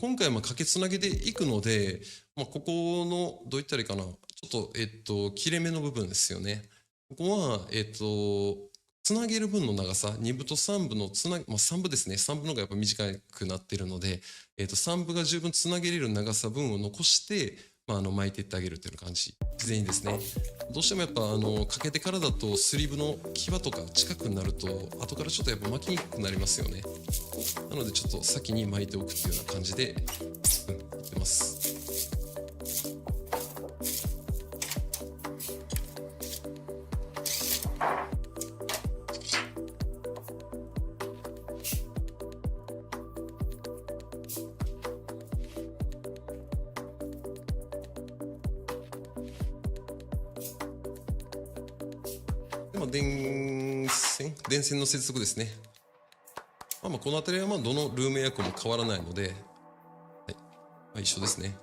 今回はかけつなげでいくので、ここの、どういったらいいかな。ちょっと、切れ目の部分ですよね。ここは、つなげる分の長さ、2部と3部の3部ですね。3部の方がやっぱ短くなっているので、3部が十分つなげれる長さ分を残して、巻いていってあげるという感じ。事前にですね。どうしてもやっぱ、かけてからだとスリーブの際とか近くになると、後からちょっとやっぱ巻きにくくなりますよね。なのでちょっと先に巻いておくっていうような感じで、やってます。電線の接続ですね。この辺りはどのルームエアコンも変わらないので、はい、一緒ですね。